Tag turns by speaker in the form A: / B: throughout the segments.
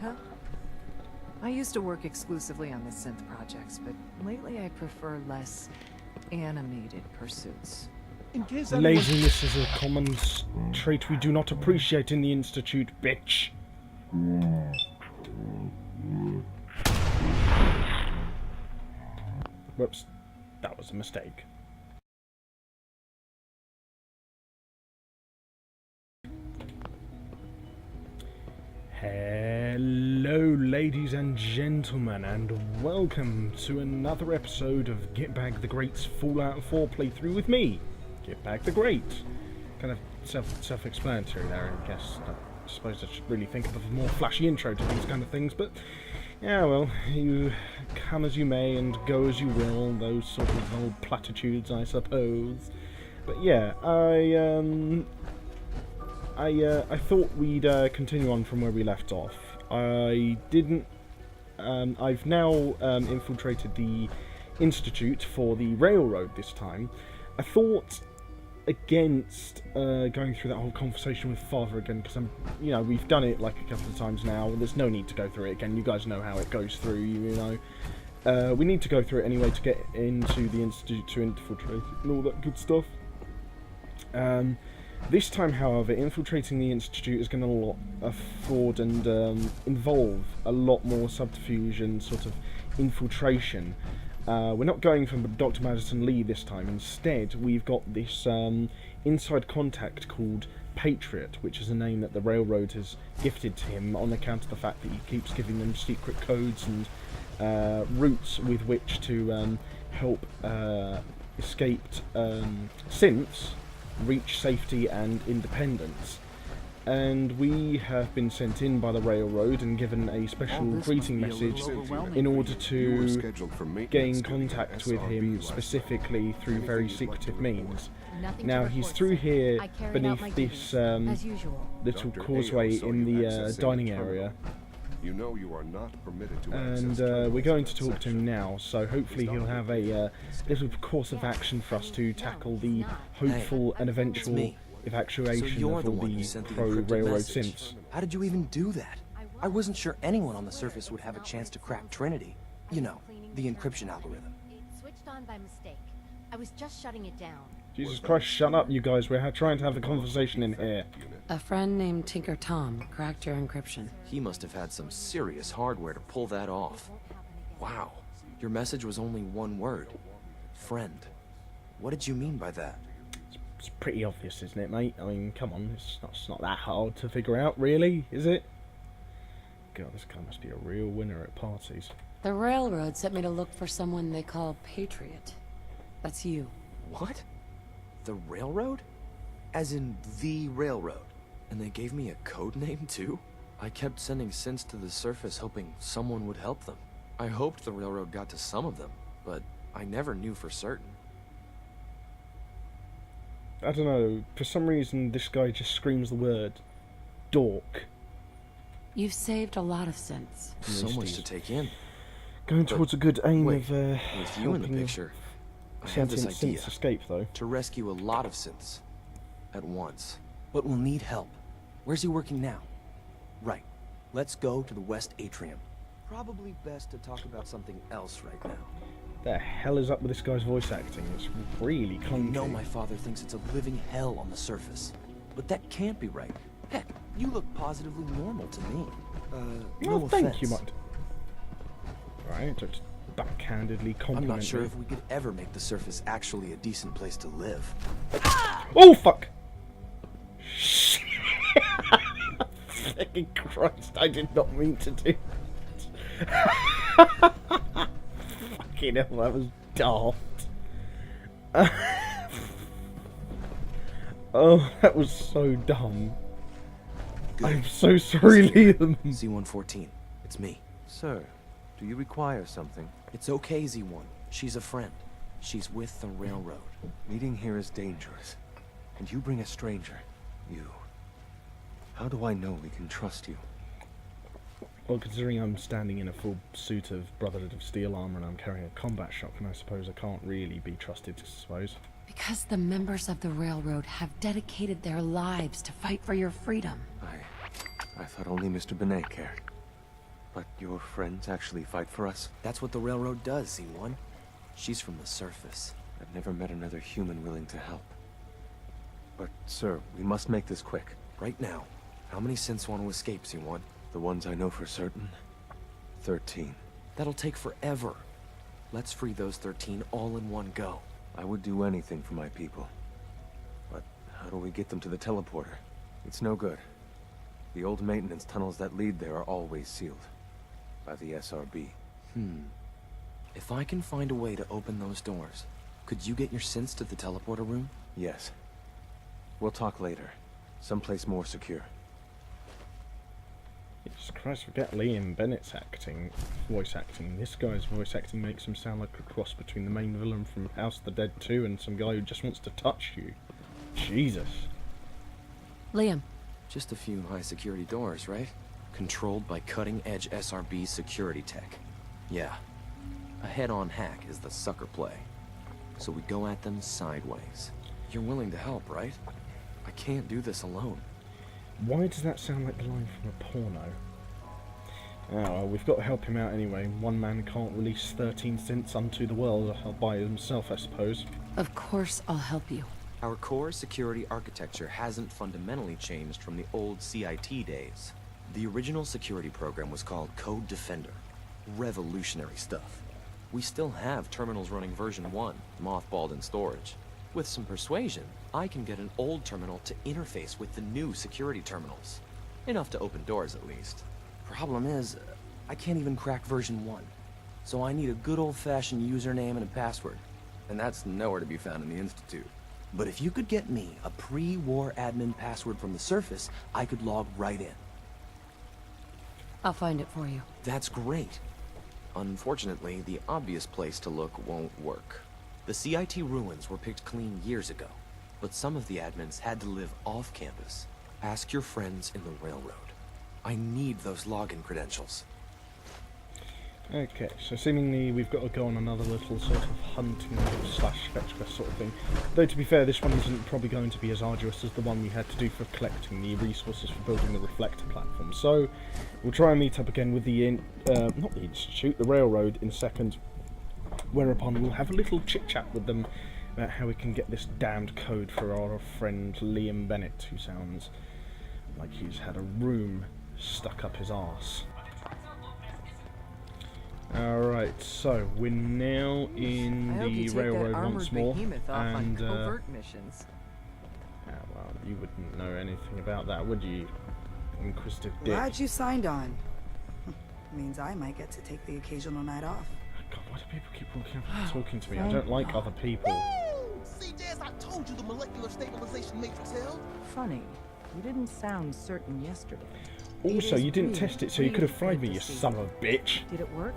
A: Huh? I used to work exclusively on the synth projects, but lately I prefer less animated pursuits.
B: In case
C: Laziness is a common trait we do not appreciate in the Institute, bitch. Whoops, that was a mistake. Hello, ladies and gentlemen, and welcome to another episode of Gitbag the Great's Fallout 4 playthrough with me, Gitbag the Great. Kind of self-explanatory there, I guess. I suppose I should really think of a more flashy intro to these kind of things, but yeah, well, you come as you may and go as you will, those sort of old platitudes, I suppose. But yeah, I thought we'd continue on from where we left off. I didn't. I've now infiltrated the Institute for the railroad this time. I thought against going through that whole conversation with Father again, because we've done it like a couple of times now. There's no need to go through it again. You guys know how it goes through. We need to go through it anyway to get into the Institute to infiltrate and all that good stuff. This time, however, infiltrating the Institute is going to afford and involve a lot more subterfuge and sort of infiltration. We're not going for Dr. Madison Lee this time. Instead, we've got this inside contact called Patriot, which is a name that the railroad has gifted to him on account of the fact that he keeps giving them secret codes and routes with which to help escaped synths reach safety and independence. And we have been sent in by the railroad and given a special greeting message in order to gain contact with him specifically through very secretive means. Now he's through here beneath this little causeway in the dining area.
D: You know you are not permitted to
C: and we're going to talk to him now, so hopefully he'll have a little course of action for us to tackle the hopeful and eventual evacuation of all the pro-railroad synths.
B: How did you even do that? I wasn't sure anyone on the surface would have a chance to crack Trinity. You know, the encryption algorithm.
E: It switched on by mistake. I was just shutting it down.
C: Jesus Christ, shut up, you guys. We're trying to have a conversation in here.
F: A friend named Tinker Tom cracked your encryption.
B: He must have had some serious hardware to pull that off. Wow. Your message was only one word. Friend. What did you mean by that?
C: It's pretty obvious, isn't it, mate? I mean, come on. It's not that hard to figure out, really, is it? God, this guy must be a real winner at parties.
F: The railroad sent me to look for someone they call Patriot. That's you.
B: What? The railroad? As in the railroad? And they gave me a code name too? I kept sending synths to the surface hoping someone would help them. I hoped the railroad got to some of them, but I never knew for certain.
C: I don't know, for some reason this guy just screams the word dork.
F: You've saved a lot of synths.
B: So much to take in.
C: Going towards a good aim
B: wait,
C: of
B: with you in the picture, I have this idea
C: synths escape, though.
B: to rescue a lot of synths at once. But we'll need help. Where's he working now? Right. Let's go to the West Atrium. Probably best to talk about something else right now.
C: The hell is up with this guy's voice acting? It's really clunky.
B: You know my father thinks it's a living hell on the surface. But that can't be right. Heck, you look positively normal to me.
C: Well,
B: no
C: thank
B: offense.
C: you, mate. Right, just backhandedly compliment
B: I'm not sure
C: me.
B: if we could ever make the surface actually a decent place to live.
C: Oh, fuck! Fucking Christ, I did not mean to do that. Fucking hell, that was daft. Oh, that was so dumb.
B: Good.
C: I'm so sorry, Liam.
B: Z114, it's me.
G: Sir, do you require something?
B: It's okay, Z1. She's a friend. She's with the railroad.
G: Meeting here is dangerous. And you bring a stranger. You. How do I know we can trust you?
C: Well, considering I'm standing in a full suit of Brotherhood of Steel armor and I'm carrying a combat shotgun, I suppose I can't really be trusted, I suppose.
F: Because the members of the railroad have dedicated their lives to fight for your freedom.
G: I thought only Mr. Benet cared. But your friends actually fight for us?
B: That's what the railroad does, C1. She's from the surface.
G: I've never met another human willing to help. But, sir, we must make this quick.
B: Right now, how many synths want to escape, C1?
G: The ones I know for certain? 13.
B: That'll take forever. Let's free those 13 all in one go.
G: I would do anything for my people. But how do we get them to the teleporter? It's no good. The old maintenance tunnels that lead there are always sealed. By the SRB.
B: If I can find a way to open those doors, could you get your synths to the teleporter room?
G: Yes. We'll talk later. Someplace more secure.
C: Jesus Christ, forget Liam Bennett's voice acting. This guy's voice acting makes him sound like a cross between the main villain from House of the Dead 2 and some guy who just wants to touch you. Jesus.
F: Liam,
B: Just a few high security doors, right? Controlled by cutting-edge SRB security tech. Yeah. A head-on hack is the sucker play. So we go at them sideways. You're willing to help, right? I can't do this alone.
C: Why does that sound like the line from a porno? Oh, well, we've got to help him out anyway. One man can't release 13 synths unto the world by himself, I suppose.
F: of course I'll help you.
B: Our core security architecture hasn't fundamentally changed from the old CIT days. The original security program was called Code Defender. Revolutionary stuff. We still have terminals running version 1, mothballed in storage. With some persuasion, I can get an old terminal to interface with the new security terminals. Enough to open doors, at least. Problem is, I can't even crack version 1. So I need a good old-fashioned username and a password. And that's nowhere to be found in the Institute. But if you could get me a pre-war admin password from the surface, I could log right in.
F: I'll find it for you.
B: That's great. Unfortunately, the obvious place to look won't work. The CIT ruins were picked clean years ago, but some of the admins had to live off campus. Ask your friends in the railroad. I need those login credentials.
C: Okay, so seemingly we've got to go on another little sort of hunting slash fetch quest sort of thing. Though to be fair, this one isn't probably going to be as arduous as the one we had to do for collecting the resources for building the reflector platform. So we'll try and meet up again with the not the Institute, the railroad in a second. Whereupon we'll have a little chit chat with them about how we can get this damned code for our friend Liam Bennett, who sounds like he's had a room stuck up his arse. Alright, so we're now in
A: I hope you
C: the
A: take
C: railroad
A: that armored
C: once more,
A: behemoth off on
C: and
A: covert missions.
C: well, you wouldn't know anything about that, would you, inquisitive dick?
H: Glad you signed on. Means I might get to take the occasional night off.
C: God, why do people keep walking up and talking to me? I don't like other people.
I: See, Jazz, I told you the molecular stabilization matrix held.
J: Funny, you didn't sound certain yesterday.
C: Also,
J: It is
C: you didn't
J: really,
C: test it, so you could have fried me,
J: good
C: you
J: to see.
C: son of a bitch.
J: Did it work?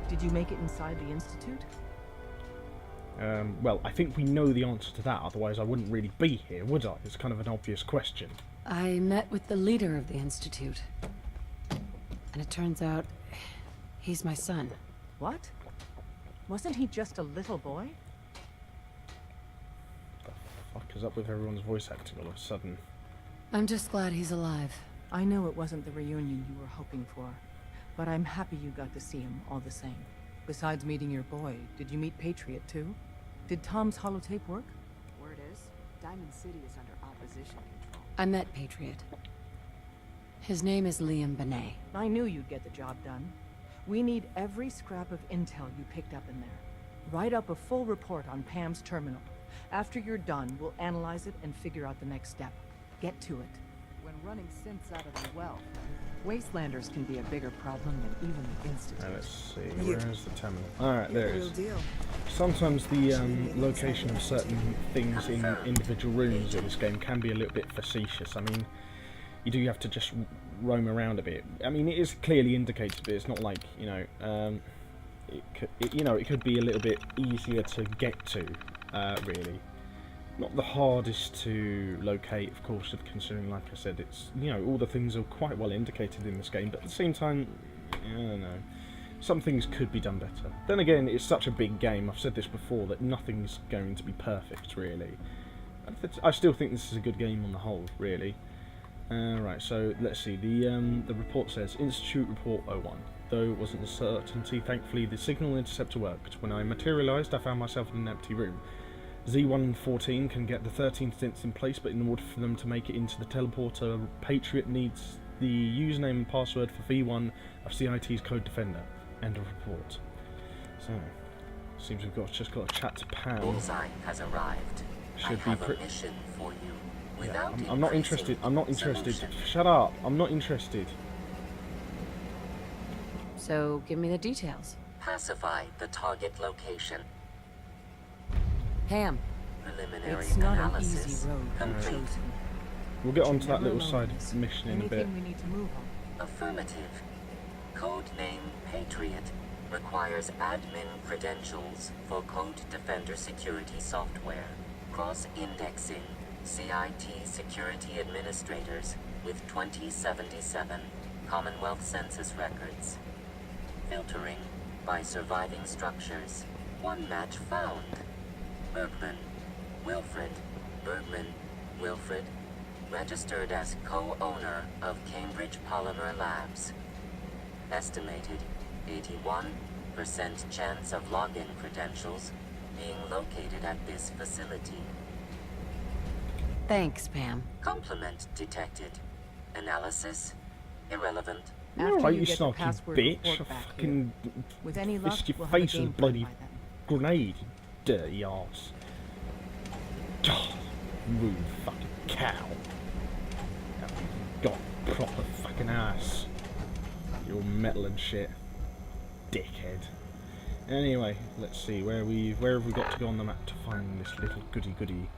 J: Did you make it inside the Institute?
C: Well, I think we know the answer to that, otherwise I wouldn't really be here, would I? It's kind of an obvious question.
F: I met with the leader of the Institute. And it turns out, he's my son.
J: What? Wasn't he just a little boy?
C: The fuck is up with everyone's voice acting all of a sudden?
F: I'm just glad he's alive.
J: I knew it wasn't the reunion you were hoping for, but I'm happy you got to see him all the same. Besides meeting your boy, did you meet Patriot too? Did Tom's holotape work?
A: Word is, Diamond City is under opposition control.
F: I met Patriot. His name is Liam Benet.
J: I knew you'd get the job done. We need every scrap of intel you picked up in there. Write up a full report on Pam's terminal. After you're done, we'll analyze it and figure out the next step. Get to it.
A: When running synths out of the well, wastelanders can be a bigger problem than even the Institute.
C: Let's see, where's the terminal? Alright, there it
H: Real
C: is.
H: deal.
C: Sometimes the location of certain things in individual rooms in this game can be a little bit facetious. I mean, you do have to just roam around a bit. I mean, it is clearly indicated, but it's not like, you know, it could be a little bit easier to get to, really. Not the hardest to locate, of course, considering, like I said, it's, you know, all the things are quite well indicated in this game, but at the same time, I don't know, some things could be done better. Then again, it's such a big game, I've said this before, that nothing's going to be perfect, really. I still think this is a good game on the whole, really. Right, so let's see, the report says, Institute Report 01. though it wasn't a certainty. Thankfully, the signal interceptor worked. When I materialised, I found myself in an empty room. Z1 and 14 can get the 13th stints in place, but in order for them to make it into the teleporter, Patriot needs the username and password for V1 of CIT's Code Defender. End of report. So, seems we've just got to chat to Pam.
K: Bullseye has arrived.
C: Should
K: I have
C: be
K: a mission for you. Without
C: I'm not interested. I'm not interested.
K: solution.
C: Shut up. I'm not interested.
F: So, give me the details.
K: Pacify the target location.
F: Pam.
K: Preliminary
J: It's not an
K: analysis
J: easy road
K: complete.
J: chosen.
C: We'll get onto that
J: Never
C: little side
J: alone.
C: mission in a bit.
J: Anything we need to move on?
K: Affirmative. Codename Patriot requires admin credentials for Code Defender security software. Cross-indexing CIT security administrators with 2077 Commonwealth Census records. Filtering by surviving structures. One match found. Bergman. Wilfred. Bergman. Wilfred. Registered as co-owner of Cambridge Polymer Labs. Estimated 81% chance of login credentials being located at this facility.
F: Thanks, Pam.
K: Complement detected. Analysis irrelevant.
J: After
C: Alright,
J: you
C: you
J: get the
C: snarky
J: password
C: bitch.
J: report
C: I'll
J: back
C: fucking
J: here. With any luck,
C: fist your
J: we'll have a
C: face with
J: game
C: a bloody
J: plan by
C: grenade, you dirty arse. Oh, rude fucking cow. Got proper fucking ass. You're metal and shit. Dickhead. Anyway, let's see, where have we got to go on the map to find this little goody.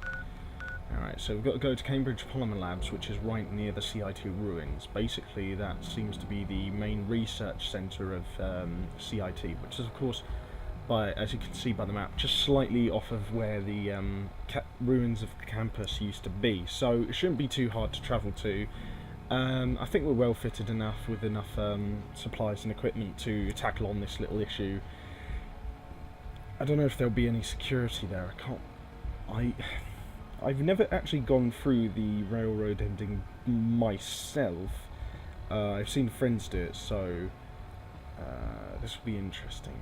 C: Alright, so we've got to go to Cambridge Polymer Labs, which is right near the CIT ruins. Basically, that seems to be the main research centre of CIT, which is, of course, as you can see by the map, just slightly off of where the ruins of the campus used to be. So it shouldn't be too hard to travel to. I think we're well fitted enough with enough supplies and equipment to tackle on this little issue. I don't know if there'll be any security there. I've never actually gone through the railroad ending myself. I've seen friends do it, so this will be interesting.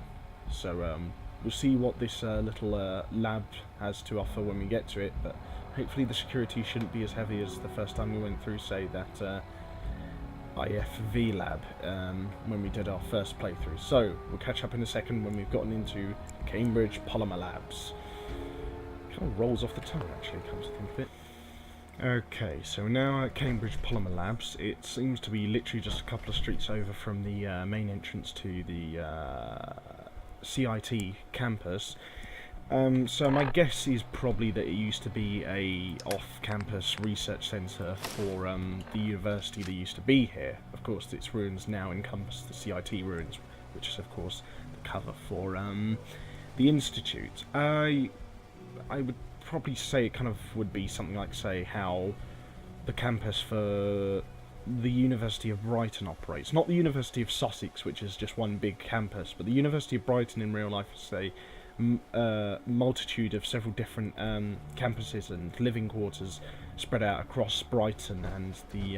C: So we'll see what this little lab has to offer when we get to it, but hopefully the security shouldn't be as heavy as the first time we went through, say, that IFV lab when we did our first playthrough. So we'll catch up in a second when we've gotten into Cambridge Polymer Labs. Kind of rolls off the tongue, actually, comes to think of it. Okay, so now at Cambridge Polymer Labs. It seems to be literally just a couple of streets over from the main entrance to the CIT campus. So my guess is probably that it used to be a off-campus research centre for the university that used to be here. Of course, its ruins now encompass the CIT ruins, which is, of course, the cover for the institute. I would probably say it kind of would be something like, say, how the campus for the University of Brighton operates. Not the University of Sussex, which is just one big campus, but the University of Brighton in real life is, say, multitude of several different campuses and living quarters spread out across Brighton and the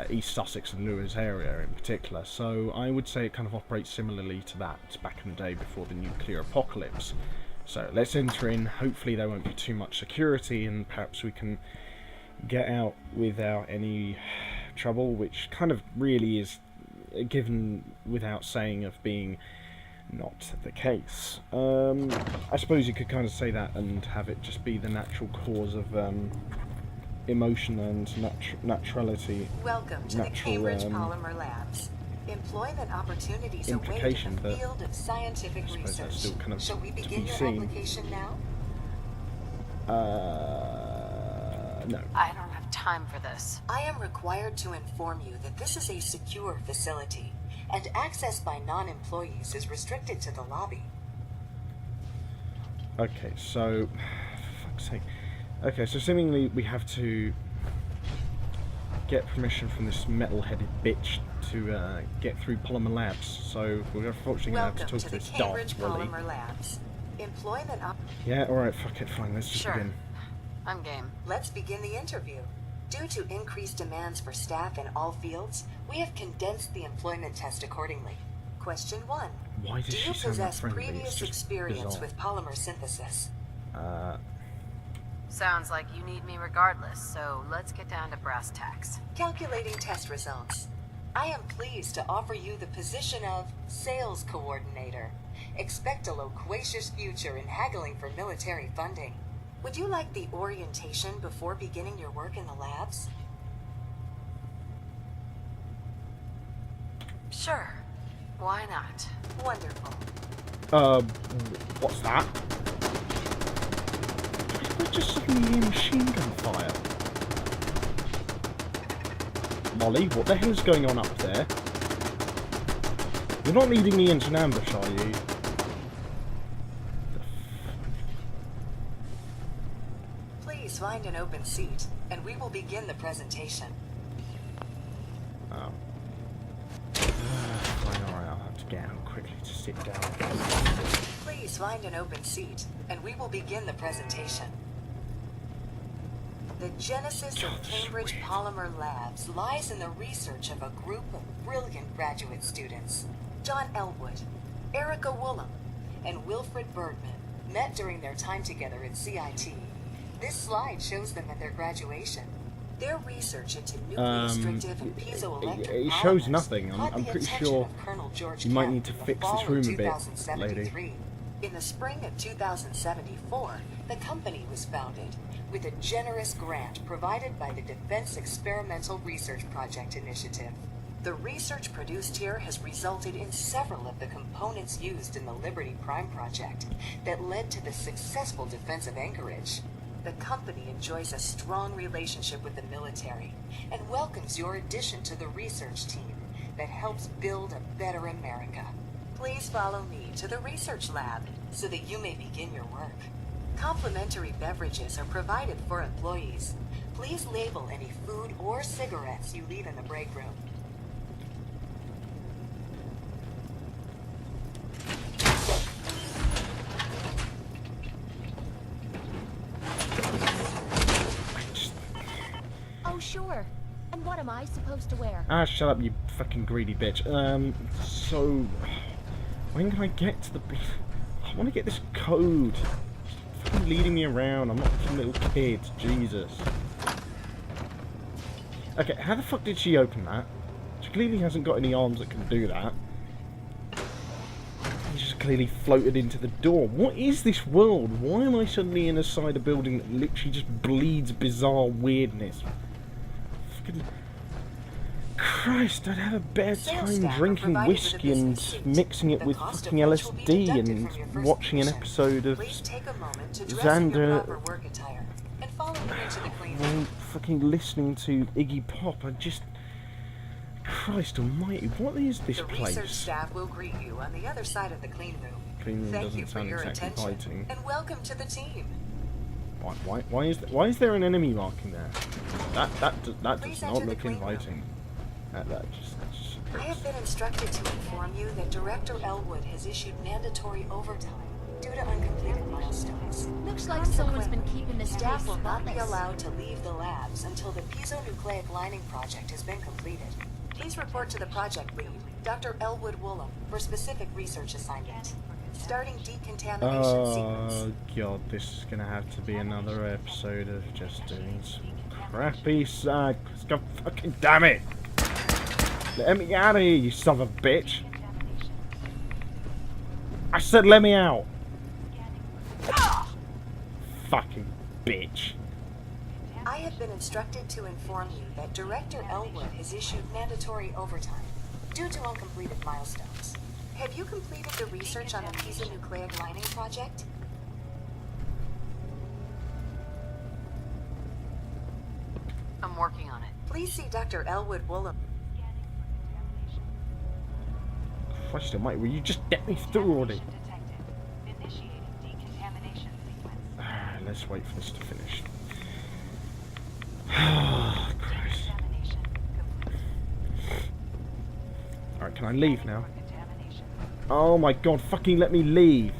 C: East Sussex and Lewes area in particular. So I would say it kind of operates similarly to that back in the day before the nuclear apocalypse. So let's enter in. Hopefully there won't be too much security and perhaps we can get out without any trouble, which kind of really is given without saying of being not the case. I suppose you could kind of say that and have it just be the natural cause of emotion and naturality.
L: Welcome to the Cambridge Polymer Labs. Employment opportunities await in the field of scientific research.
C: Kind of
L: Shall we begin your application now?
C: No.
F: I don't have time for this.
L: I am required to inform you that this is a secure facility, and access by non-employees is restricted to the lobby.
C: Okay, so for fuck's sake. Okay, so seemingly we have to get permission from this metal-headed bitch to get through Polymer Labs. So we're unfortunately going to have to talk to this
L: Cambridge
C: daft Willy.
L: Polymer Labs. Employment
C: Yeah, alright, fuck it, fine, let's just
F: Sure.
C: begin.
F: I'm game.
L: Let's begin the interview. Due to increased demands for staff in all fields, we have condensed the employment test accordingly. Question 1.
C: Why does
L: Do
C: she
L: you
C: sound that
L: possess
C: friendly? It's
L: previous
C: just
L: experience
C: bizarre.
L: with polymer synthesis?
F: Sounds like you need me regardless, so let's get down to brass tacks.
L: Calculating test results. I am pleased to offer you the position of Sales Coordinator. Expect a loquacious future in haggling for military funding. Would you like the orientation before beginning your work in the labs?
F: Sure. Why not?
L: Wonderful.
C: What's that? We're just suddenly hear machine gun fire. Molly, what the hell is going on up there? You're not leading me into an ambush, are you?
L: Please find an open seat, and we will begin the presentation.
C: Oh. Fine, alright, I'll have to get out quickly to sit down.
L: Please find an open seat, and we will begin the presentation. The genesis of Cambridge Polymer Labs lies in the research of a group of brilliant graduate students. John Elwood, Erica Woolham, and Wilfred Bergman met during their time together at CIT. This slide shows them at their graduation. Their research into nucleostrictive and piezoelectric
C: it shows
L: polymers
C: nothing.
L: caught
C: I'm
L: the
C: pretty
L: attention
C: sure
L: of Colonel George
C: you might
L: Kemp
C: need to
L: in the
C: fix
L: fall
C: this
L: of
C: room a bit,
L: 2073.
C: lady.
L: In the spring of 2074, the company was founded with a generous grant provided by the Defense Experimental Research Project Initiative. The research produced here has resulted in several of the components used in the Liberty Prime project that led to the successful defense of Anchorage. The company enjoys a strong relationship with the military and welcomes your addition to the research team that helps build a better America. Please follow me to the research lab so that you may begin your work. Complimentary beverages are provided for employees. Please label any food or cigarettes you leave in the break room.
E: Oh, sure. And what am I supposed to wear?
C: Ah, shut up, you fucking greedy bitch. So... when can I get to the... I want to get this code. It's fucking leading me around. I'm not some little kid. Jesus. Okay, how the fuck did she open that? She clearly hasn't got any arms that can do that. She just clearly floated into the door. What is this world? Why am I suddenly inside a building that literally just bleeds bizarre weirdness? Fucking... Christ, I'd have a better time drinking whiskey and mixing it with fucking LSD and watching an episode of Xander while fucking listening to Iggy Pop. I just... Christ almighty, what is this
L: The
C: place?
L: research staff will greet you on the other side of the clean room.
C: Clean room
L: Thank
C: doesn't
L: you for
C: sound
L: your
C: exactly
L: attention,
C: inviting.
L: and welcome to the team.
C: Why is there an enemy marking there? That
L: Please
C: does
L: enter
C: not
L: the
C: look
L: clean room.
C: inviting. That just
L: I have been instructed to inform you that Director Elwood has issued mandatory overtime due to uncompleted milestones.
E: Looks like someone's been keeping the staff
L: Staff will not be
E: spotless.
L: allowed to leave the labs until the piezonucleic lining project has been completed. Please report to the project lead, Dr. Elwood Woolham, for specific research assignment. Starting decontamination sequence.
C: God, this is gonna have to be another episode of just doing some crappy side. God fucking damn it! Let me out of here, you son of a bitch! I said let me out! Fucking bitch.
L: I have been instructed to inform you that Director Elwood has issued mandatory overtime due to uncompleted milestones. Have you completed the research on the piezonucleic lining project?
F: I'm working on it.
L: Please see Dr. Elwood Woolham.
C: Christ almighty, will you just get me through already? Let's wait for this to finish. Christ. Alright, can I leave now? Oh my god, fucking let me leave!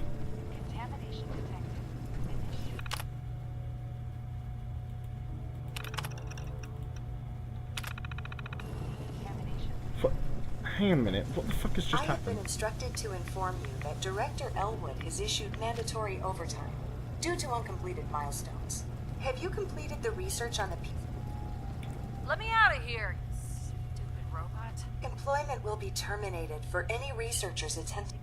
C: hang on a minute. What the fuck has just
L: I have been
C: happened?
L: instructed to inform you that Director Elwood has issued mandatory overtime due to uncompleted milestones. Have you completed the research on the people?
M: Let me out of here, you stupid robot.
L: Employment will be terminated for any researchers attempting.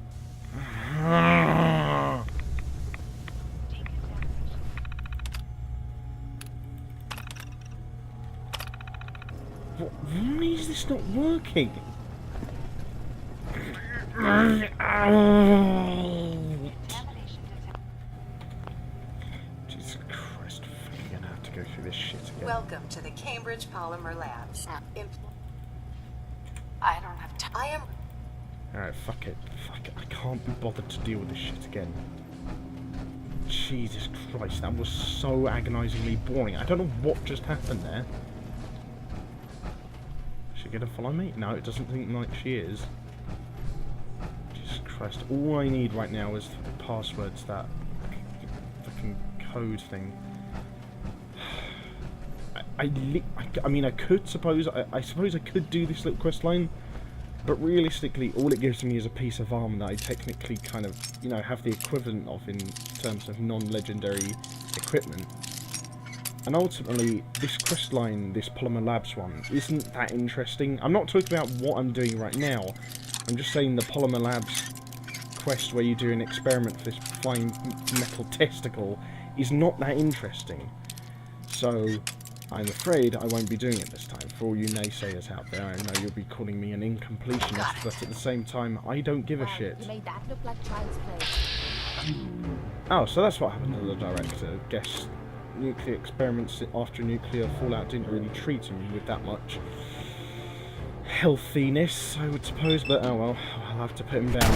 C: Why is this not working? Jesus Christ, I'm gonna have to go through this shit again.
L: Welcome to the Cambridge Polymer Labs.
M: I don't have time.
L: I am.
C: Alright, fuck it. Fuck it. I can't be bothered to deal with this shit again. Jesus Christ, that was so agonizingly boring. I don't know what just happened there. Is she gonna follow me? No, it doesn't seem like she is. Jesus Christ, all I need right now is the passwords, that fucking code thing. I mean, I suppose I could do this little quest line, but realistically, all it gives me is a piece of armor that I technically kind of, you know, have the equivalent of in terms of non-legendary equipment. And ultimately, this quest line, this Polymer Labs one, isn't that interesting. I'm not talking about what I'm doing right now. I'm just saying the Polymer Labs quest where you do an experiment for this flying metal testicle is not that interesting. So, I'm afraid I won't be doing it this time. For all you naysayers out there, I know you'll be calling me an incompletionist, but at the same time, I don't give a shit.
E: You made that look like child's play.
C: Oh, so that's what happened to the director. Guess nuclear experiments after nuclear fallout didn't really treat him with that much healthiness, I would suppose, but oh well, I'll have to put him down.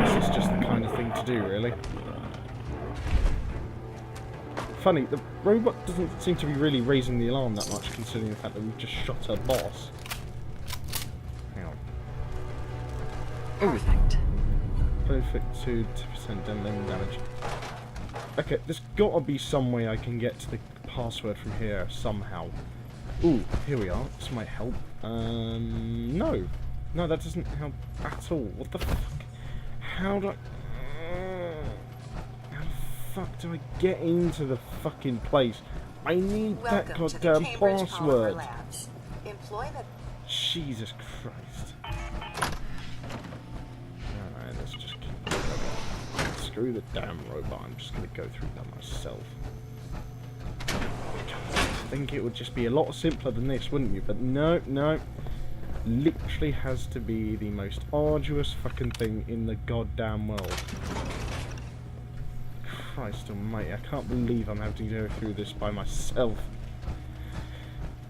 C: This is just the kind of thing to do, really. Funny, the robot doesn't seem to be really raising the alarm that much, considering the fact that we've just shot her boss. Hang on.
F: Perfect.
C: Perfect to 2% damage. Okay, there's gotta be some way I can get to the password from here somehow. Ooh, here we are. This might help. No. No, that doesn't help at all. What the fuck? How do I... how the fuck do I get into the fucking place? I need that goddamn password.
L: Employment.
C: Jesus Christ. Alright, let's just keep going. Screw the damn robot. I'm just gonna go through that myself. I think it would just be a lot simpler than this, wouldn't you? But no, no. Literally has to be the most arduous fucking thing in the goddamn world. Christ almighty, I can't believe I'm having to go through this by myself.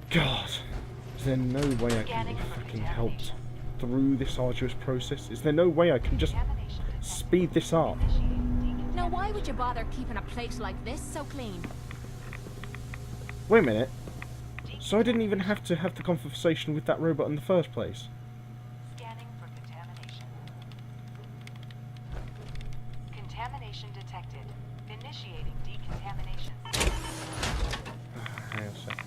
C: God. Is there no way I can be fucking helped through this arduous process? Is there no way I can just speed this up?
E: Now why would you bother keeping a place like this so clean?
C: Wait a minute. So I didn't even have to have the conversation with that robot in the first place.
K: Scanning for contamination. Contamination detected. Initiating decontamination.
C: Hang on a sec.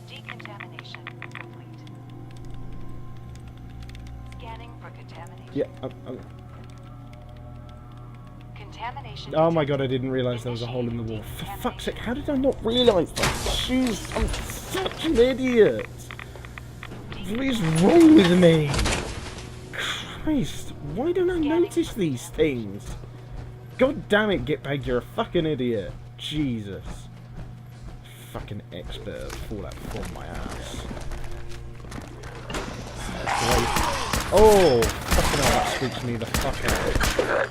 K: Decontamination complete. Scanning for contamination.
C: Yeah,
K: Contamination.
C: oh my god, I didn't realise there was a hole in the wall. For fuck's sake, how did I not realise that? Jeez, I'm such an idiot. What is wrong with me? Christ, why don't I notice these things? God damn it, Gitbag, you're a fucking idiot. Jesus. Fucking expert at Fallout from my ass. Oh, fucking hell, that spooked me the fuck out.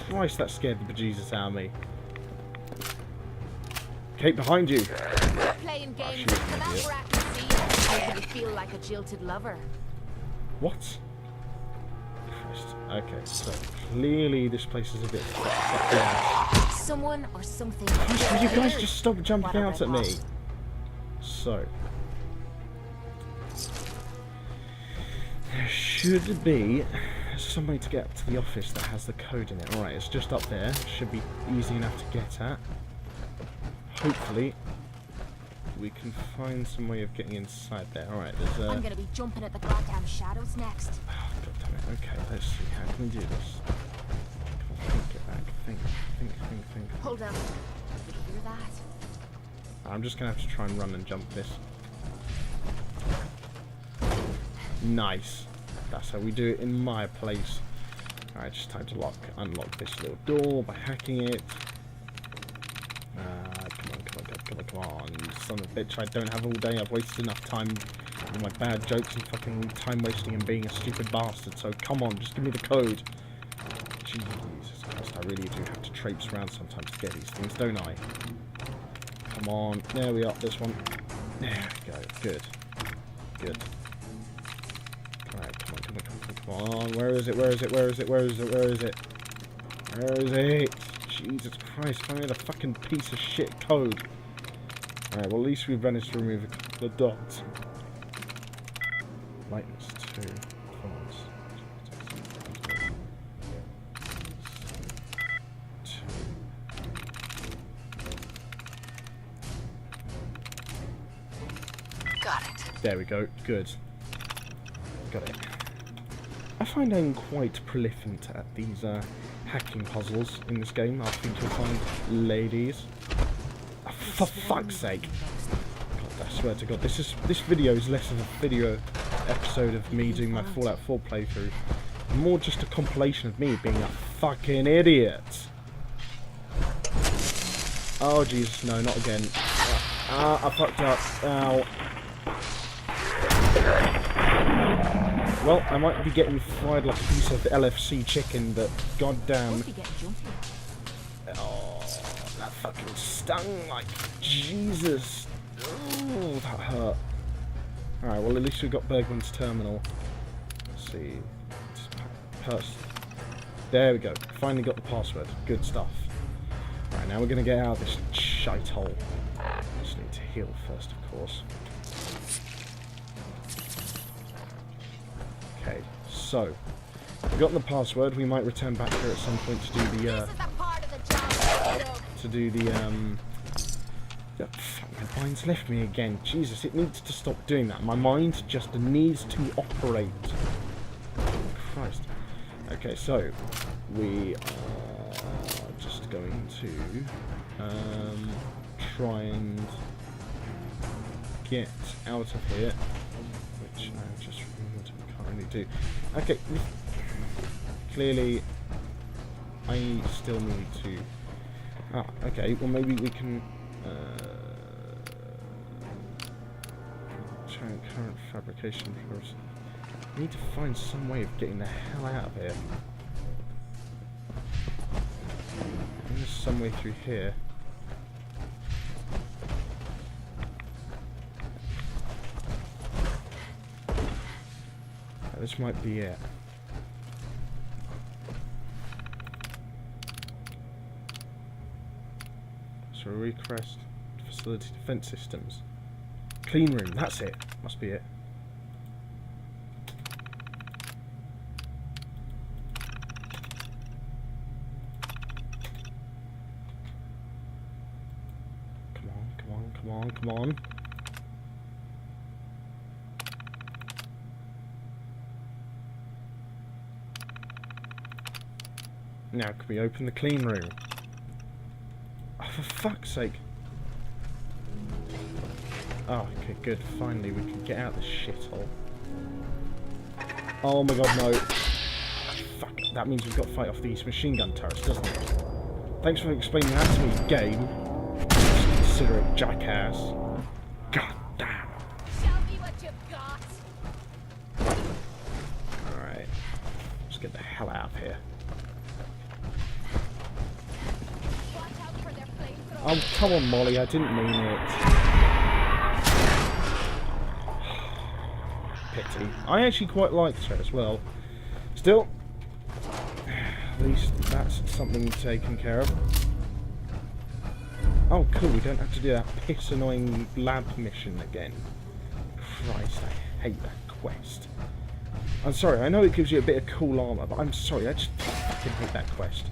C: Christ, that scared the bejesus out of me. Kate, behind you.
E: Playing games with collaborative making you feel like a jilted lover.
C: What? Christ. Okay, so clearly this place is a bit fucked up.
E: Someone or something.
C: Christ, will you guys just stop jumping out at me? So. There should be some way to get up to the office that has the code in it. Alright, it's just up there. Should be easy enough to get at. hopefully we can find some way of getting inside there. Alright, there's a...
E: I'm gonna be jumping at the goddamn shadows next.
C: Oh, God damn it. Okay, let's see. How can we do this? Come on, think it back. Think.
E: Hold on. Did you hear that?
C: I'm just going to have to try and run and jump this. Nice. That's how we do it in my place. Alright, just time to unlock this little door by hacking it. Come on, you son of a bitch. I don't have all day. I've wasted enough time with my bad jokes and fucking time wasting and being a stupid bastard. So come on, just give me the code. Jesus Christ, I really do have to traipse around sometimes to get these things, don't I? Come on, there we are, this one. There we go, good. Good. Alright, come on. Where is it? Jesus Christ, find me the fucking piece of shit code. Alright, well at least we've managed to remove a couple of dots. Lightness 2. Performance.
E: 2. Got it.
C: There we go, good. Got it. I find I'm quite prolific at these hacking puzzles in this game. I think you'll find ladies. Oh, for fuck's sake! God, I swear to God, this video is less of a video episode of me doing my Fallout 4 playthrough, more just a compilation of me being a fucking idiot. Oh Jesus, no, not again. I fucked up. Ow. Well, I might be getting fried like a piece of LFC chicken, but goddamn. Oh, that fucking stung like Jesus. Oh, that hurt. Alright, well at least we've got Bergman's terminal. Let's see. There we go. Finally got the password. Good stuff. Right, now we're going to get out of this shite hole. Just need to heal first, of course. Okay, so we've got the password. We might return back here at some point to do the fuck, my mind's left me again. Jesus, it needs to stop doing that. My mind just needs to operate. Christ. Okay, so we are just going to try and get out of here, which I just remembered we can't really do. Okay, clearly I still need to... Ah, okay, well maybe we can... current fabrication process. I need to find some way of getting the hell out of here. There's some way through here. This might be it. So request facility defense systems. Clean room, that's it. Must be it. Come on. Now, can we open the clean room? Oh, for fuck's sake. Oh, okay, good. Finally, we can get out of this shithole. Oh my god, no. Fuck, that means we've got to fight off these machine gun turrets, doesn't it? Thanks for explaining that to me, game. Just consider it, jackass. God damn.
E: Show me what you've got.
C: Alright. Let's get the hell out of here. Oh, come on, Molly, I didn't mean it. Pity. I actually quite liked her as well. Still, at least that's something taken care of. Oh, cool, we don't have to do that piss annoying lab mission again. Christ, I hate that quest. I'm sorry, I know it gives you a bit of cool armor, but I'm sorry, I just fucking hate that quest.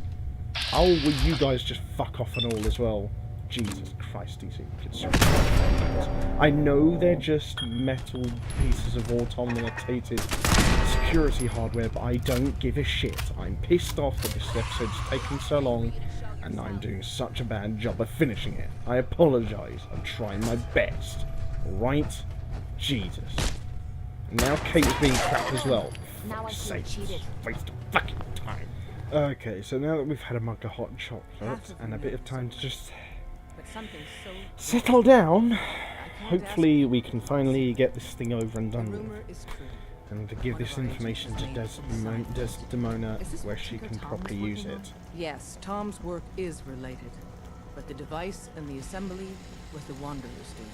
C: Oh, will you guys just fuck off and all as well? Jesus Christ, these kids. I know they're just metal pieces of automated security hardware, but I don't give a shit. I'm pissed off that this episode's taking so long, and I'm doing such a bad job of finishing it. I apologise. I'm trying my best. Alright? Jesus. And now Kate's being crap as well.
E: Now I feel cheated.
C: Waste of fucking time. Okay, so now that we've had a mug of hot chocolate and a bit of time to just settle down, hopefully we can finally get this thing over and done with. And to give this information to Desdemona where she can properly use it.
J: Yes, Tom's work is related, but the device and the assembly was the Wanderer's doing.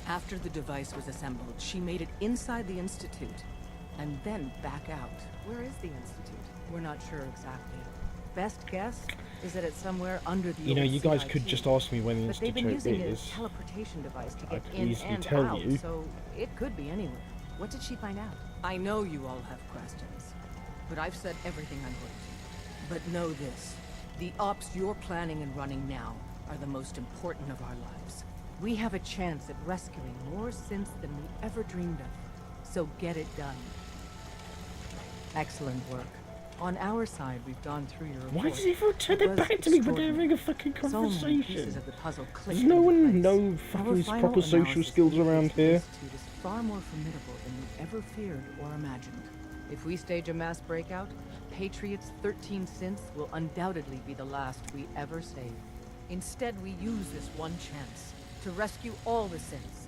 J: After the device was assembled, she made it inside the Institute, and then back out. Where is the Institute? We're not sure exactly. Best guess is that it's somewhere under the
C: You know, you guys could just ask me where the
J: Institute is. But they've been using a teleportation device to get in and out, so it could be anywhere.
A: What did she find out?
J: I know you all have questions, but I've said everything I'm going to. But know this, the ops you're planning and running now are the most important of our lives. We have a chance at rescuing more synths than we ever dreamed of, so get it done. Excellent work. On our side, we've gone through your report.
C: Why does everyone turn their back to me when they're having a fucking conversation? Does no one know fucking proper social skills around here?
J: It is far more formidable than we ever feared or imagined. If we stage a mass breakout, Patriot's 13 synths will undoubtedly be the last we ever save. Instead, we use this one chance to rescue all the synths.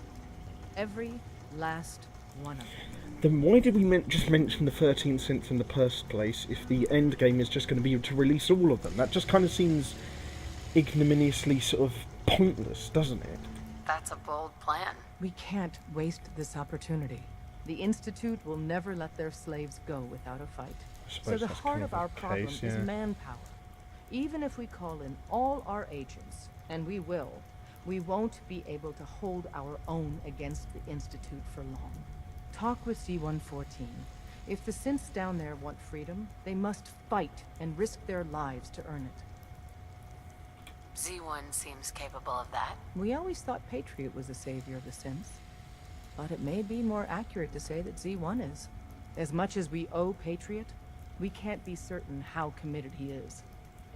J: Every last one of them.
C: Then why did we just mention the 13 synths in the first place if the end game is just going to be to release all of them? That just kind of seems ignominiously sort of pointless, doesn't it?
F: That's a bold plan.
J: We can't waste this opportunity. The Institute will never let their slaves go without a fight. So the heart of our problem is manpower. Even if we call in all our agents, and we will, we won't be able to hold our own against the Institute for long. Talk with C-114. If the synths down there want freedom, they must fight and risk their lives to earn it.
F: Z1 seems capable of that.
J: We always thought Patriot was the savior of the synths. But it may be more accurate to say that Z1 is. As much as we owe Patriot, we can't be certain how committed he is.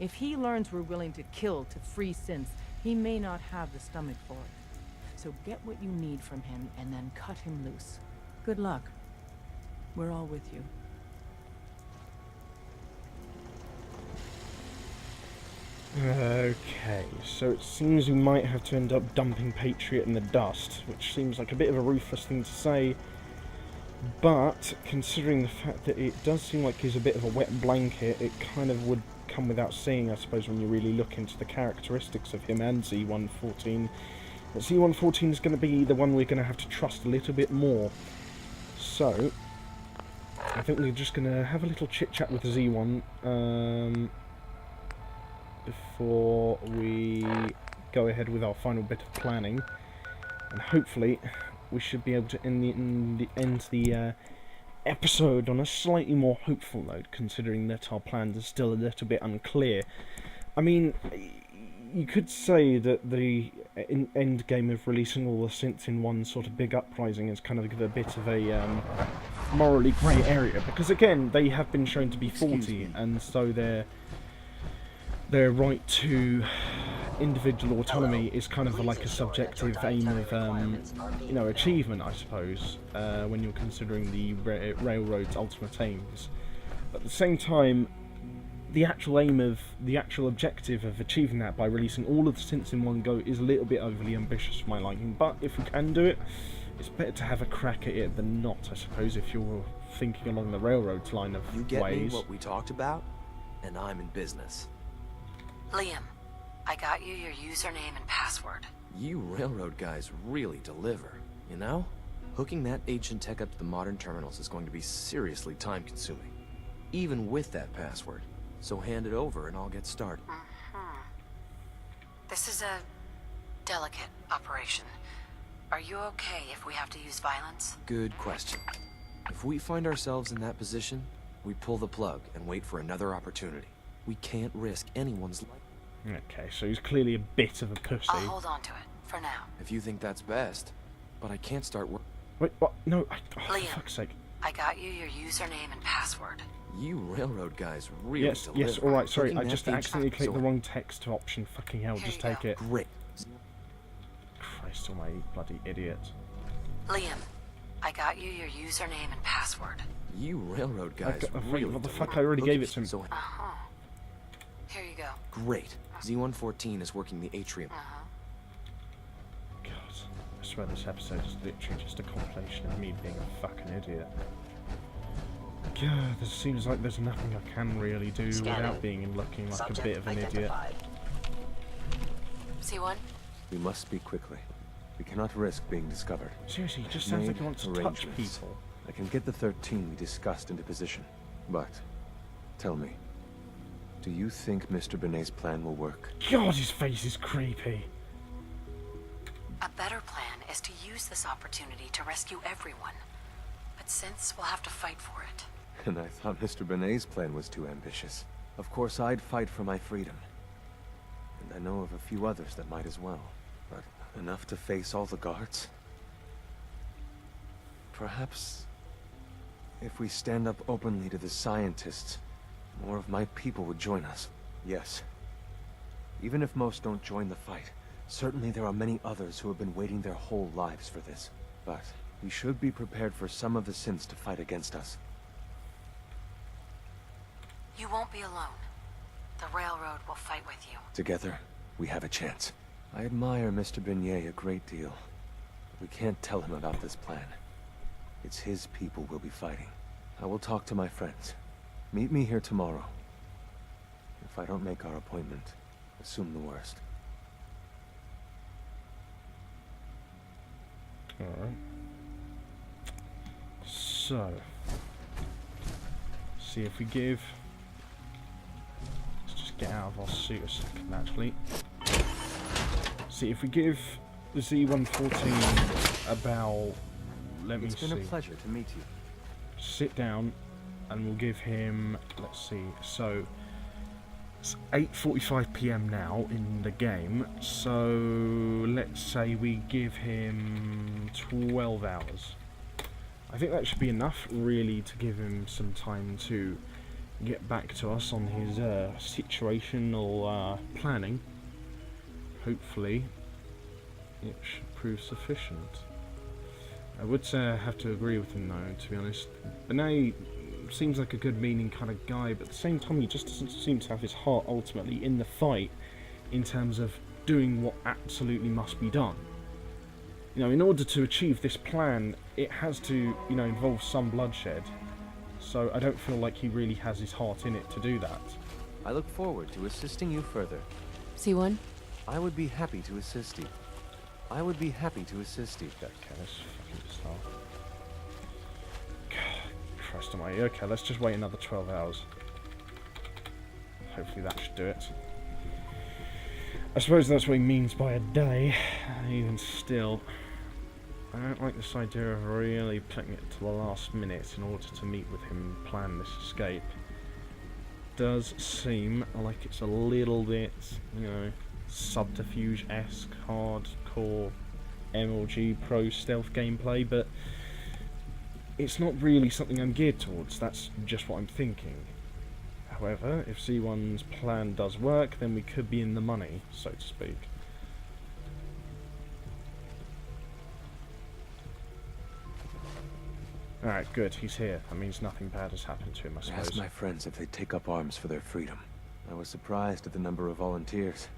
J: If he learns we're willing to kill to free synths, he may not have the stomach for it. So get what you need from him and then cut him loose. Good luck. We're all with you.
C: Okay, so it seems we might have to end up dumping Patriot in the dust, which seems like a bit of a ruthless thing to say, but considering the fact that it does seem like he's a bit of a wet blanket, it kind of would come without saying, I suppose, when you really look into the characteristics of him and Z-114. But Z-114 is going to be the one we're going to have to trust a little bit more. So, I think we're just going to have a little chit-chat with Z1 before we go ahead with our final bit of planning. And hopefully, we should be able to end the episode on a slightly more hopeful note, considering that our plans are still a little bit unclear. I mean, you could say that the end game of releasing all the synths in one sort of big uprising is kind of a bit of a morally grey area, because again, they have been shown to be faulty, and so their right to individual autonomy is kind of like a subjective aim of, achievement, I suppose, when you're considering the Railroad's ultimate aims. But at the same time, the actual objective of achieving that by releasing all of the synths in one go is a little bit overly ambitious for my liking, but if we can do it, it's better to have a crack at it than not, I suppose, if you're thinking along the Railroad's line of ways.
B: You get me what we talked about, and I'm in business.
F: Liam, I got you your username and password.
B: You Railroad guys really deliver, you know? Hooking that ancient tech up to the modern terminals is going to be seriously time-consuming, even with that password. So hand it over and I'll get started.
F: This is a delicate operation. Are you okay if we have to use violence?
B: Good question. If we find ourselves in that position, we pull the plug and wait for another opportunity. We can't risk anyone's life.
C: Okay, so he's clearly a bit of a pussy.
F: I'll hold on to it, for now.
B: If you think that's best, but I can't start work.
C: Wait, what? No, for
F: Liam,
C: fuck's sake.
F: I got you your username and password.
B: You railroad guys really
C: Yes,
B: deliver.
C: yes, alright, sorry,
B: Clicking
C: I
B: that
C: just
B: page-
C: accidentally clicked the
B: so-
C: wrong text option. Fucking hell,
F: Here
C: just
F: you
C: take
F: go.
C: it.
B: Great.
C: Christ almighty, bloody idiot.
F: Liam, I got you your username and password.
B: You railroad guys
C: What the
B: deliver.
C: fuck, I already
B: Look
C: gave
B: at-
C: it to him.
B: So
F: Uh-huh. Here you go.
B: great. Z114 is working the atrium.
C: God, I swear this episode is literally just a compilation of me being a fucking idiot. God, it seems like there's nothing I can really do without being looking like a bit of an idiot.
F: C1?
G: We must speak quickly. We cannot risk being discovered.
C: Seriously, he just
G: I've
C: sounds like
G: made
C: he wants to touch
G: arrangements.
C: people.
G: I can get the 13 we discussed into position. But, tell me, do you think Mr. Benet's plan will work?
C: God, his face is creepy.
F: A better plan is to use this opportunity to rescue everyone. But since we'll have to fight for it.
G: And I thought Mr. Benet's plan was too ambitious. Of course, I'd fight for my freedom. And I know of a few others that might as well. But enough to face all the guards? Perhaps if we stand up openly to the scientists, more of my people would join us. Yes. Even if most don't join the fight, certainly there are many others who have been waiting their whole lives for this. But we should be prepared for some of the synths to fight against us.
F: You won't be alone. The Railroad will fight with you.
G: Together, we have a chance. I admire Mr. Benet a great deal. We can't tell him about this plan. It's his people we'll be fighting. I will talk to my friends. Meet me here tomorrow. If I don't make our appointment, assume the worst.
C: Alright. So, see if we give... Let's just get out of our suit a second, actually. See if we give the Z114 about... Let me see.
G: It's been a pleasure to meet you.
C: Sit down, and we'll give him... Let's see. So, it's 8:45 PM now in the game. So, let's say we give him 12 hours. I think that should be enough, really, to give him some time to get back to us on his situational planning. Hopefully, it should prove sufficient. I would say I have to agree with him, though, to be honest. Benet seems like a good meaning kind of guy, but at the same time he just doesn't seem to have his heart ultimately in the fight in terms of doing what absolutely must be done. You know, in order to achieve this plan, it has to, you know, involve some bloodshed. So I don't feel like he really has his heart in it to do that.
G: I look forward to assisting you further.
F: C1?
G: I would be happy to assist you. I would be happy to assist you.
C: Okay, let's fucking start. Christ almighty. Okay, let's just wait another 12 hours. Hopefully that should do it. I suppose that's what he means by a day. Even still, I don't like this idea of really putting it to the last minute in order to meet with him and plan this escape. Does seem like it's a little bit, you know, subterfuge-esque, hardcore MLG pro stealth gameplay, but it's not really something I'm geared towards. That's just what I'm thinking. However, if C1's plan does work, then we could be in the money, so to speak. Alright, good, he's here. That means nothing bad has happened to him, I
G: I
C: suppose.
G: asked my friends if they'd take up arms for their freedom. I was surprised at the number of volunteers.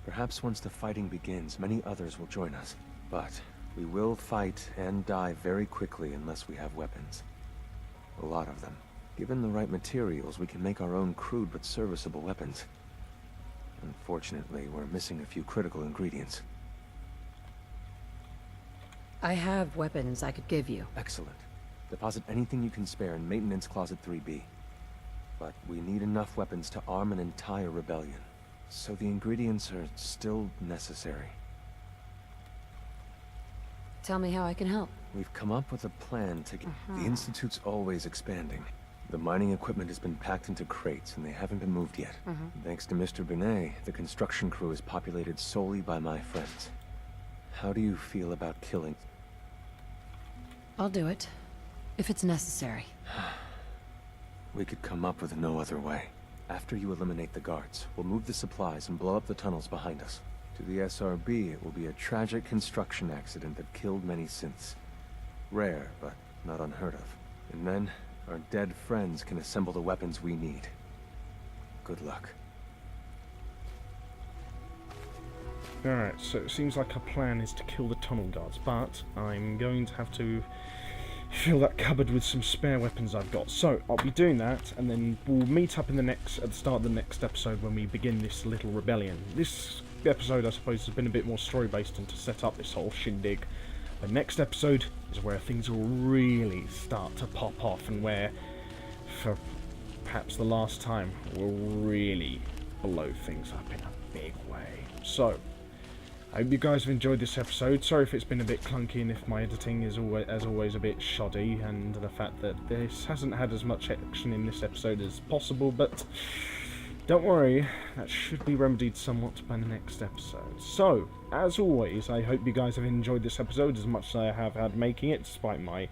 G: Perhaps once the fighting begins, many others will join us. But we will fight and die very quickly unless we have weapons. A lot of them. Given the right materials, we can make our own crude but serviceable weapons. Unfortunately, we're missing a few critical ingredients.
F: I have weapons I could give you.
G: Excellent. Deposit anything you can spare in Maintenance Closet 3B. But we need enough weapons to arm an entire rebellion. So the ingredients are still necessary.
F: Tell me how I can help.
G: We've come up with a plan to get... The Institute's always expanding. The mining equipment has been packed into crates, and they haven't been moved yet. Thanks to Mr. Binet, the construction crew is populated solely by my friends. How do you feel about killing?
F: I'll do it, if it's necessary.
G: We could come up with no other way. After you eliminate the guards, we'll move the supplies and blow up the tunnels behind us. To the SRB, it will be a tragic construction accident that killed many synths. Rare, but not unheard of. And then, our dead friends can assemble the weapons we need. Good luck.
C: Alright, so it seems like our plan is to kill the tunnel guards, but I'm going to have to fill that cupboard with some spare weapons I've got. So, I'll be doing that, and then we'll meet up at the start of the next episode when we begin this little rebellion. This episode, I suppose, has been a bit more story-based and to set up this whole shindig. The next episode is where things will really start to pop off, and where, for perhaps the last time, we'll really blow things up in a big way. So, I hope you guys have enjoyed this episode. Sorry if it's been a bit clunky and if my editing is as always a bit shoddy, and the fact that this hasn't had as much action in this episode as possible, but don't worry, that should be remedied somewhat by the next episode. So, as always, I hope you guys have enjoyed this episode as much as I have had making it, despite my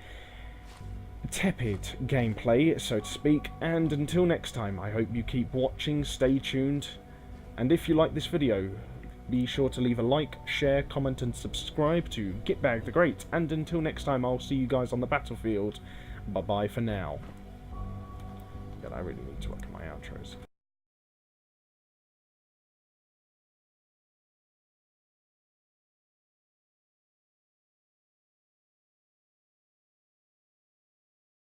C: tepid gameplay, so to speak. And until next time, I hope you keep watching, stay tuned, and if you like this video, be sure to leave a like, share, comment, and subscribe to Gitbag the Great. And until next time, I'll see you guys on the battlefield. Bye-bye for now. God, I really need to work on my outros.